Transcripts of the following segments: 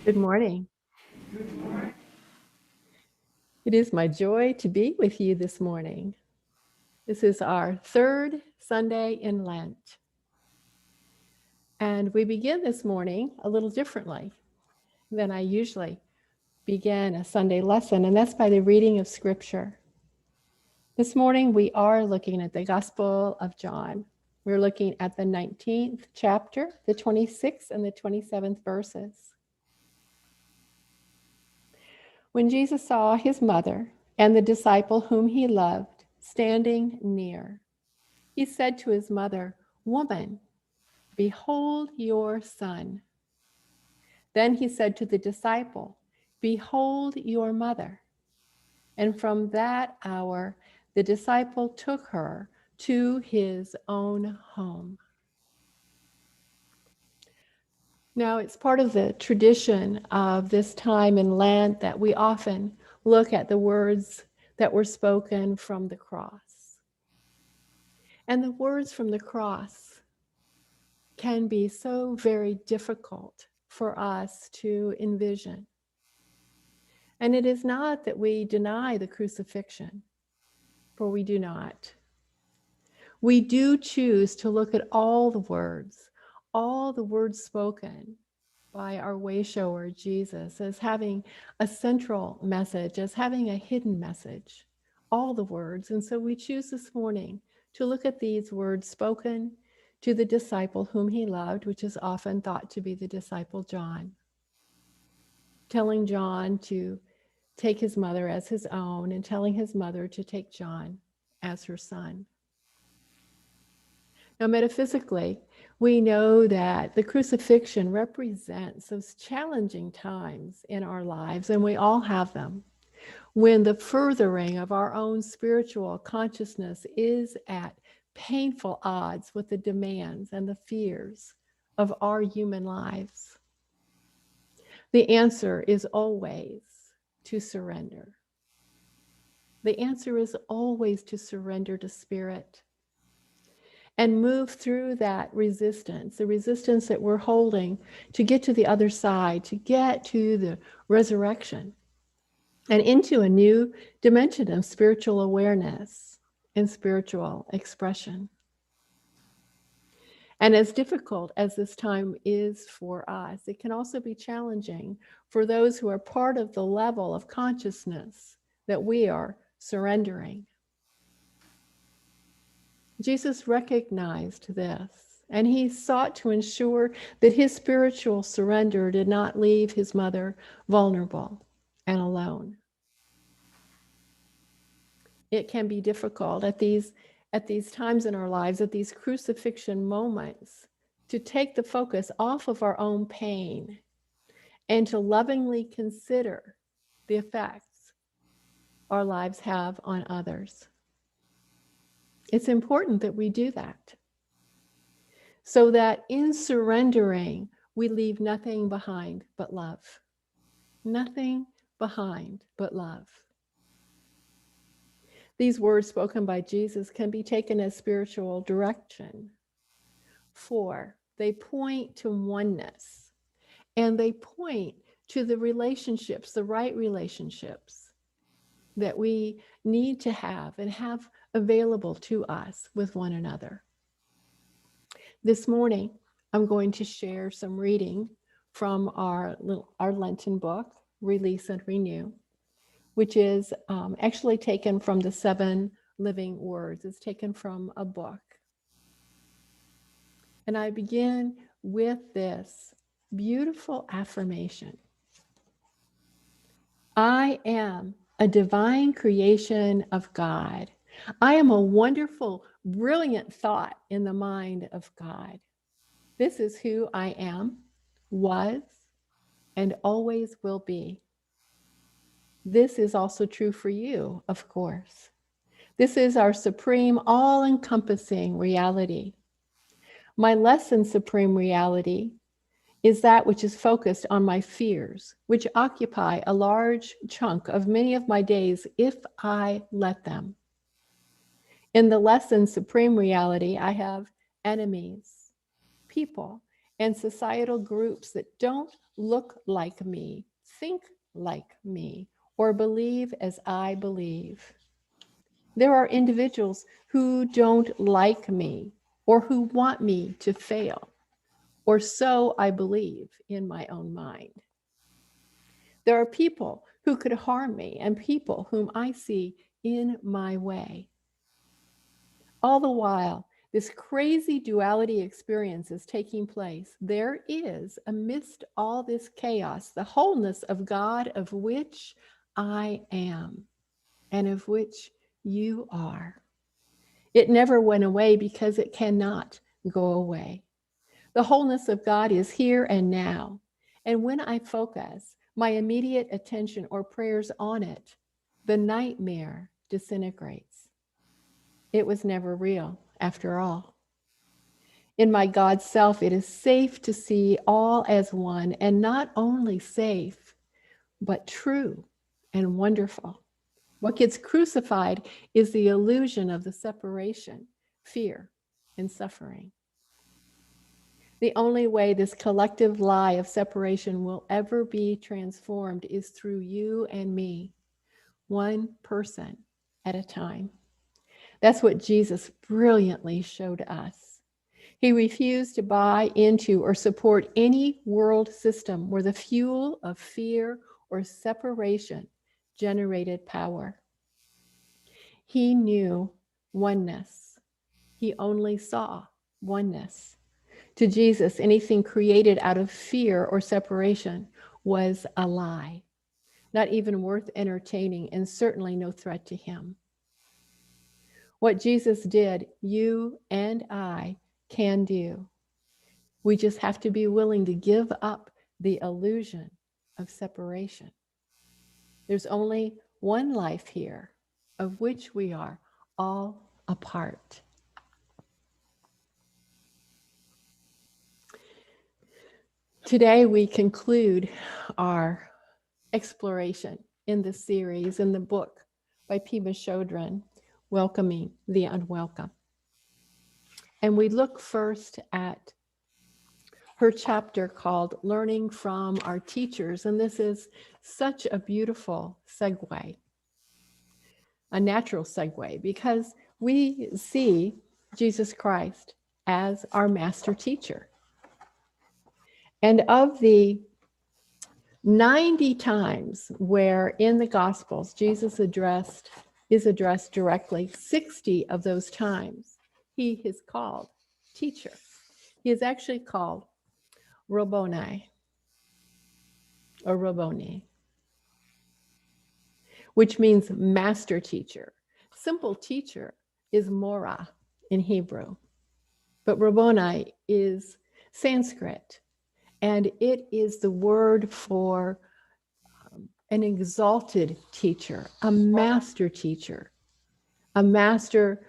Good morning. It is my joy to be with you this morning. This is our third Sunday in Lent. And we begin this morning a little differently than I usually begin a Sunday lesson, and that's by the reading of Scripture. This morning we are looking at the Gospel of John. We're looking at the 19th chapter, the 26th and the 27th verses. When Jesus saw his mother and the disciple whom he loved standing near, he said to his mother, "Woman, behold your son." Then he said to the disciple, "Behold your mother." And from that hour, the disciple took her to his own home. Now, it's part of the tradition of this time in Lent that we often look at the words that were spoken from the cross. And the words from the cross can be so very difficult for us to envision. And it is not that we deny the crucifixion, for we do not. We do choose to look at all the words spoken by our way shower, Jesus, as having a central message, as having a hidden message, all the words. And so we choose this morning to look at these words spoken to the disciple whom he loved, which is often thought to be the disciple John, telling John to take his mother as his own and telling his mother to take John as her son. Now, metaphysically, we know that the crucifixion represents those challenging times in our lives, and we all have them, when the furthering of our own spiritual consciousness is at painful odds with the demands and the fears of our human lives. The answer is always to surrender. The answer is always to surrender to Spirit and move through that resistance, the resistance that we're holding to get to the other side, to get to the resurrection and into a new dimension of spiritual awareness and spiritual expression. And as difficult as this time is for us, it can also be challenging for those who are part of the level of consciousness that we are surrendering. Jesus recognized this, and he sought to ensure that his spiritual surrender did not leave his mother vulnerable and alone. It can be difficult at these times in our lives, at these crucifixion moments, to take the focus off of our own pain and to lovingly consider the effects our lives have on others. It's important that we do that, so that in surrendering, we leave nothing behind but love. Nothing behind but love. These words spoken by Jesus can be taken as spiritual direction, for they point to oneness, and they point to the relationships, the right relationships that we need to have and have available to us with one another. This morning, I'm going to share some reading from our Lenten book, Release and Renew, which is actually taken from the 7 Living Words. It's taken from a book. And I begin with this beautiful affirmation. I am a divine creation of God. I am a wonderful, brilliant thought in the mind of God. This is who I am, was, and always will be. This is also true for you, of course. This is our supreme, all-encompassing reality. My less than supreme reality is that which is focused on my fears, which occupy a large chunk of many of my days if I let them. In the less than supreme reality, I have enemies, people, and societal groups that don't look like me, think like me, or believe as I believe. There are individuals who don't like me or who want me to fail, or so I believe in my own mind. There are people who could harm me and people whom I see in my way. All the while, this crazy duality experience is taking place. There is, amidst all this chaos, the wholeness of God, of which I am and of which you are. It never went away because it cannot go away. The wholeness of God is here and now. And when I focus my immediate attention or prayers on it, the nightmare disintegrates. It was never real, after all. In my God self, it is safe to see all as one, and not only safe, but true and wonderful. What gets crucified is the illusion of the separation, fear, and suffering. The only way this collective lie of separation will ever be transformed is through you and me, one person at a time. That's what Jesus brilliantly showed us. He refused to buy into or support any world system where the fuel of fear or separation generated power. He knew oneness. He only saw oneness. To Jesus, anything created out of fear or separation was a lie, not even worth entertaining, and certainly no threat to him. What Jesus did, you and I can do. We just have to be willing to give up the illusion of separation. There's only one life here, of which we are all a part. Today we conclude our exploration in the series, in the book by Pema Chodron, Welcoming the Unwelcome. And we look first at her chapter called Learning from Our Teachers. And this is such a beautiful segue, a natural segue, because we see Jesus Christ as our master teacher. And of the 90 times where in the Gospels Jesus is addressed directly, 60 of those times he is called teacher. He is actually called Rabboni or Rabboni, which means master teacher. Simple teacher is Mora in Hebrew, but Rabboni is Sanskrit. And it is the word for an exalted teacher, a master teacher, a master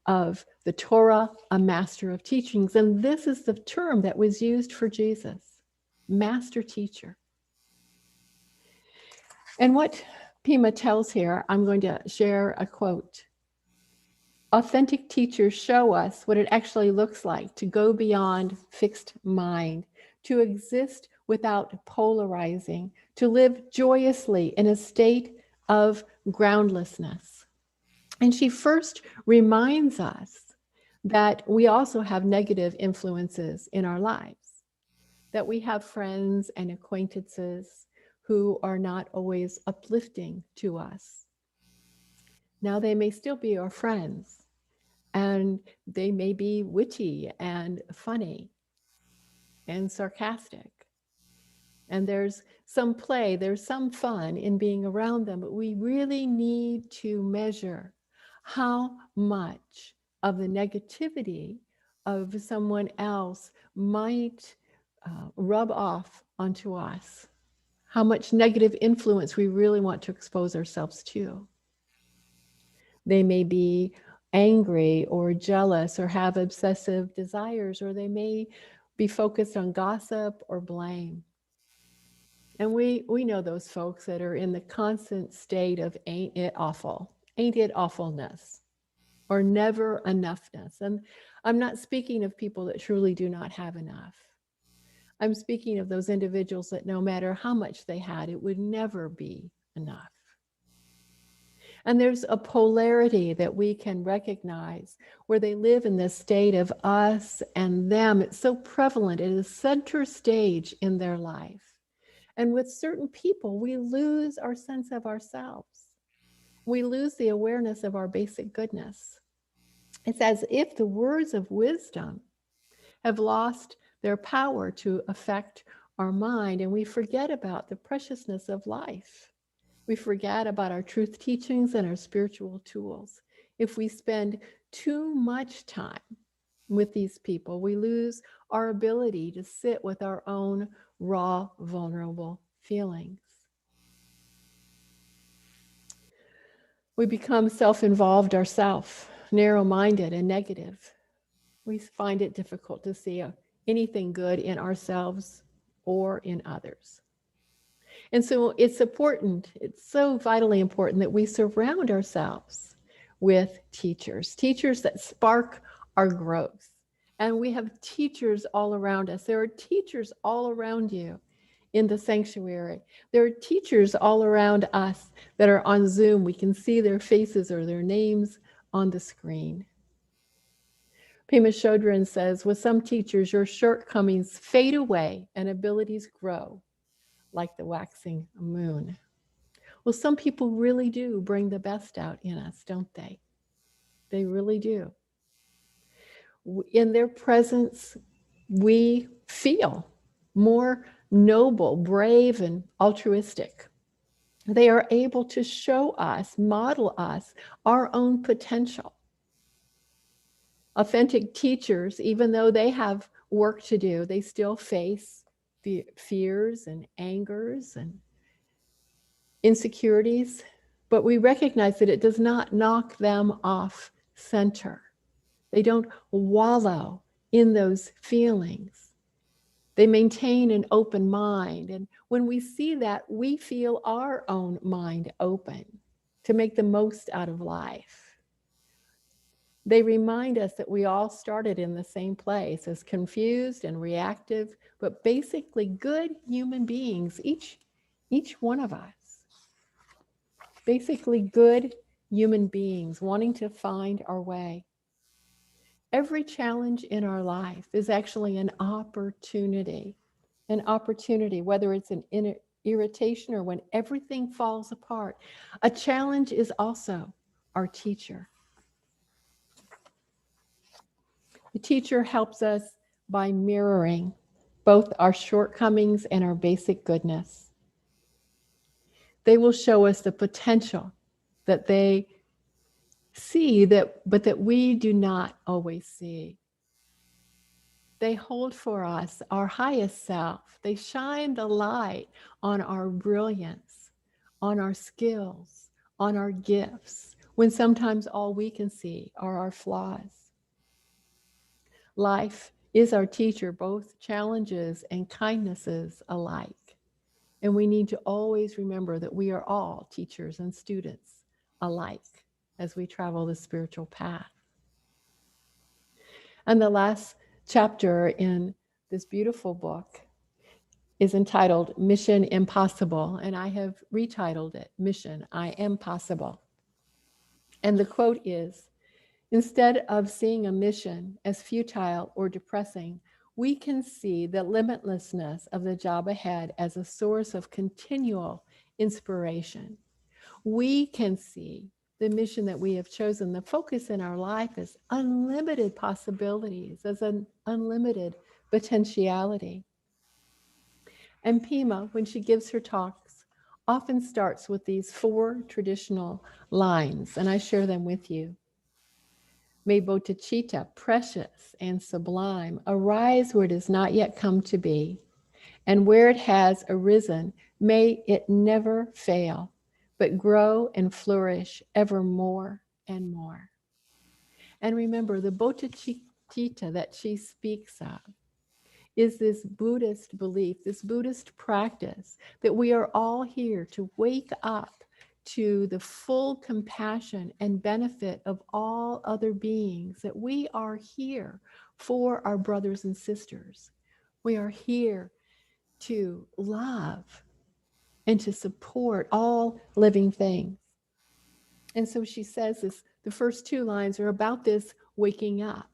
of the Torah, a master of teachings. And this is the term that was used for Jesus, master teacher. And what Pema tells here, I'm going to share a quote. Authentic teachers show us what it actually looks like to go beyond fixed mind, to exist without polarizing, to live joyously in a state of groundlessness. And she first reminds us that we also have negative influences in our lives, that we have friends and acquaintances who are not always uplifting to us. Now, they may still be our friends, and they may be witty and funny and sarcastic. And there's some play, there's some fun in being around them, but we really need to measure how much of the negativity of someone else might rub off onto us, how much negative influence we really want to expose ourselves to. They may be angry or jealous or have obsessive desires, or they may be focused on gossip or blame. And we know those folks that are in the constant state of ain't it awfulness, or never enoughness. And I'm not speaking of people that truly do not have enough. I'm speaking of those individuals that no matter how much they had, it would never be enough. And there's a polarity that we can recognize where they live in this state of us and them. It's so prevalent. It is center stage in their life. And with certain people, we lose our sense of ourselves. We lose the awareness of our basic goodness. It's as if the words of wisdom have lost their power to affect our mind, and we forget about the preciousness of life. We forget about our truth teachings and our spiritual tools. If we spend too much time with these people, we lose our ability to sit with our own raw, vulnerable feelings. We become self-involved ourselves, narrow-minded and negative. We find it difficult to see anything good in ourselves or in others. And so it's important, it's so vitally important that we surround ourselves with teachers that spark our growth. And we have teachers all around us. There are teachers all around you in the sanctuary. There are teachers all around us that are on Zoom. We can see their faces or their names on the screen. Pema Chodron says, with some teachers, your shortcomings fade away and abilities grow like the waxing moon. Well, some people really do bring the best out in us, don't they? They really do. In their presence, we feel more noble, brave, and altruistic. They are able to show us, model us, our own potential. Authentic teachers, even though they have work to do, they still face fears and angers and insecurities, but we recognize that it does not knock them off center. They don't wallow in those feelings. They maintain an open mind. And when we see that, we feel our own mind open to make the most out of life. They remind us that we all started in the same place as confused and reactive, but basically good human beings, each one of us. Basically good human beings wanting to find our way. Every challenge in our life is actually an opportunity, whether it's an irritation or when everything falls apart. A challenge is also our teacher. The teacher helps us by mirroring both our shortcomings and our basic goodness. They will show us the potential that they see, but that we do not always see. They hold for us our highest self. They shine the light on our brilliance, on our skills, on our gifts, when sometimes all we can see are our flaws. Life is our teacher, both challenges and kindnesses alike. And we need to always remember that we are all teachers and students alike as we travel the spiritual path. And the last chapter in this beautiful book is entitled Mission Impossible, and I have retitled it Mission I Am Possible. And the quote is, instead of seeing a mission as futile or depressing, we can see the limitlessness of the job ahead as a source of continual inspiration. We can see the mission that we have chosen, the focus in our life is unlimited possibilities, as an unlimited potentiality. And Pema, when she gives her talks, often starts with these 4 traditional lines, and I share them with you. May bodhicitta, precious and sublime, arise where it has not yet come to be, and where it has arisen, may it never fail, but grow and flourish ever more and more. And remember, the bodhicitta that she speaks of is this Buddhist belief, this Buddhist practice that we are all here to wake up to the full compassion and benefit of all other beings, that we are here for our brothers and sisters. We are here to love and to support all living things. And so she says this, the first two lines are about this waking up.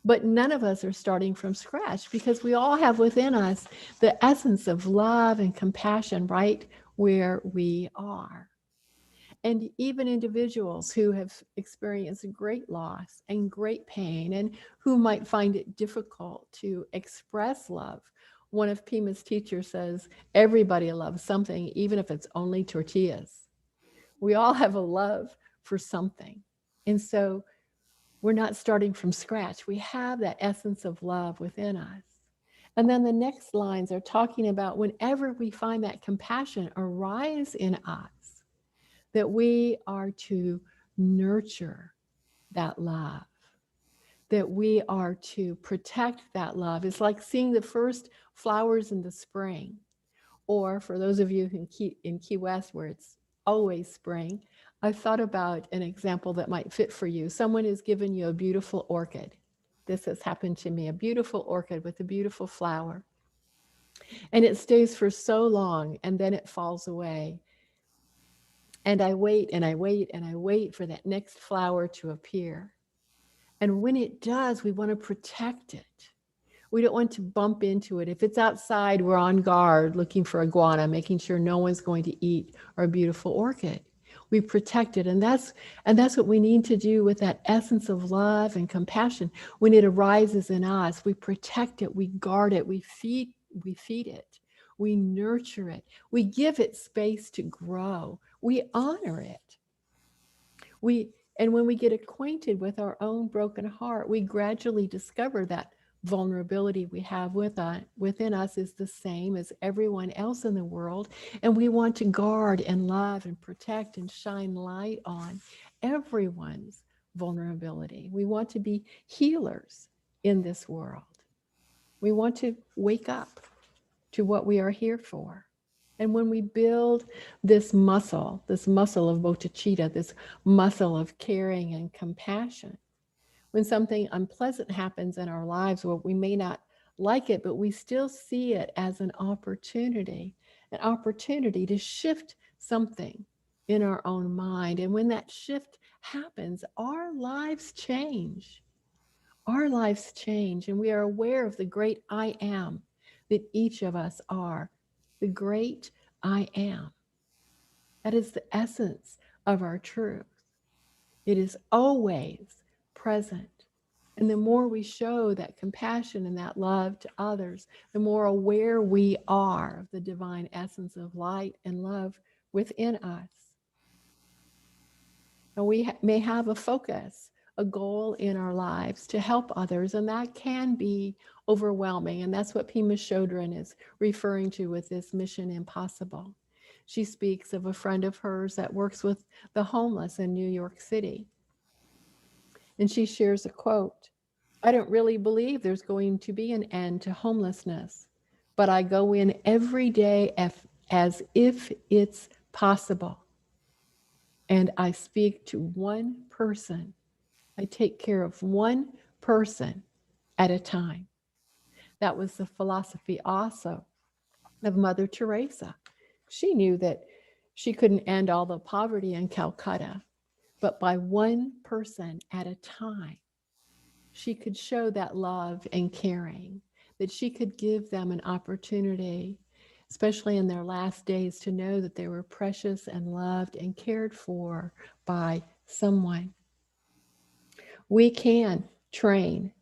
But none of us are starting from scratch because we all have within us the essence of love and compassion right where we are. And even individuals who have experienced great loss and great pain and who might find it difficult to express love. One of Pima's teachers says, everybody loves something, even if it's only tortillas. We all have a love for something. And so we're not starting from scratch. We have that essence of love within us. And then the next lines are talking about whenever we find that compassion arise in us, that we are to nurture that love, that we are to protect that love. It's like seeing the first flowers in the spring, or for those of you in Key West where it's always spring, I thought about an example that might fit for you. Someone has given you a beautiful orchid. This has happened to me, a beautiful orchid with a beautiful flower. And it stays for so long and then it falls away. And I wait and I wait and I wait for that next flower to appear. And when it does, we want to protect it. We don't want to bump into it. If it's outside, we're on guard looking for iguana, making sure no one's going to eat our beautiful orchid. We protect it. And that's what we need to do with that essence of love and compassion. When it arises in us, we protect it, we guard it, we feed it, we nurture it, we give it space to grow, we honor it. And when we get acquainted with our own broken heart, we gradually discover that vulnerability we have within us is the same as everyone else in the world. And we want to guard and love and protect and shine light on everyone's vulnerability. We want to be healers in this world. We want to wake up to what we are here for. And when we build this muscle of bodhicitta, this muscle of caring and compassion, when something unpleasant happens in our lives, where we may not like it, but we still see it as an opportunity to shift something in our own mind. And when that shift happens, our lives change. Our lives change, and we are aware of the great I am that each of us are. The great I am. That is the essence of our truth. It is always present. And the more we show that compassion and that love to others, the more aware we are of the divine essence of light and love within us. And we may have a focus, a goal in our lives to help others, and that can be overwhelming. And that's what Pema Chodron is referring to with this Mission Impossible. She speaks of a friend of hers that works with the homeless in New York City. And she shares a quote, "I don't really believe there's going to be an end to homelessness, but I go in every day as if it's possible. And I speak to one person. I take care of one person at a time." That was the philosophy also of Mother Teresa. She knew that she couldn't end all the poverty in Calcutta, but by one person at a time, she could show that love and caring, that she could give them an opportunity, especially in their last days, to know that they were precious and loved and cared for by someone. We can train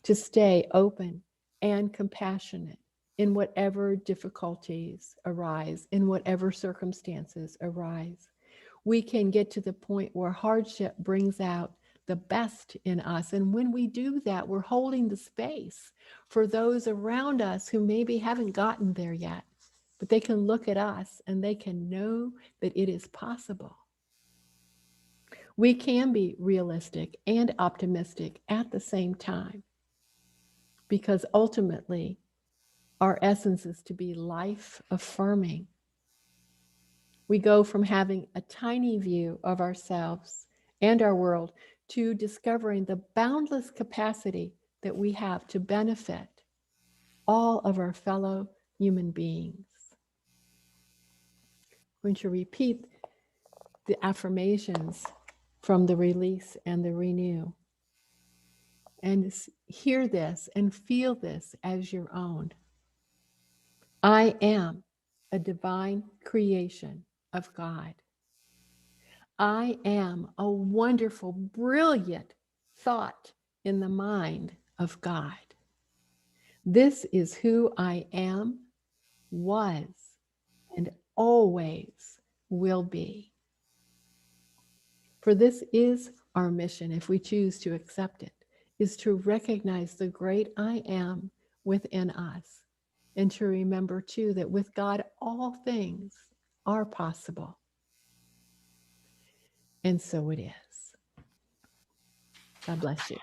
to stay open and compassionate in whatever difficulties arise, in whatever circumstances arise. We can get to the point where hardship brings out the best in us. And when we do that, we're holding the space for those around us who maybe haven't gotten there yet, but they can look at us and they can know that it is possible. We can be realistic and optimistic at the same time, because ultimately our essence is to be life affirming. We go from having a tiny view of ourselves and our world to discovering the boundless capacity that we have to benefit all of our fellow human beings. We're going to repeat the affirmations from the release and the renew. And hear this and feel this as your own. I am a divine creation of God. I am a wonderful, brilliant thought in the mind of God. This is who I am, was, and always will be. For this is our mission, if we choose to accept it, is to recognize the great I am within us, and to remember too that with God all things are possible. And so it is. God bless you.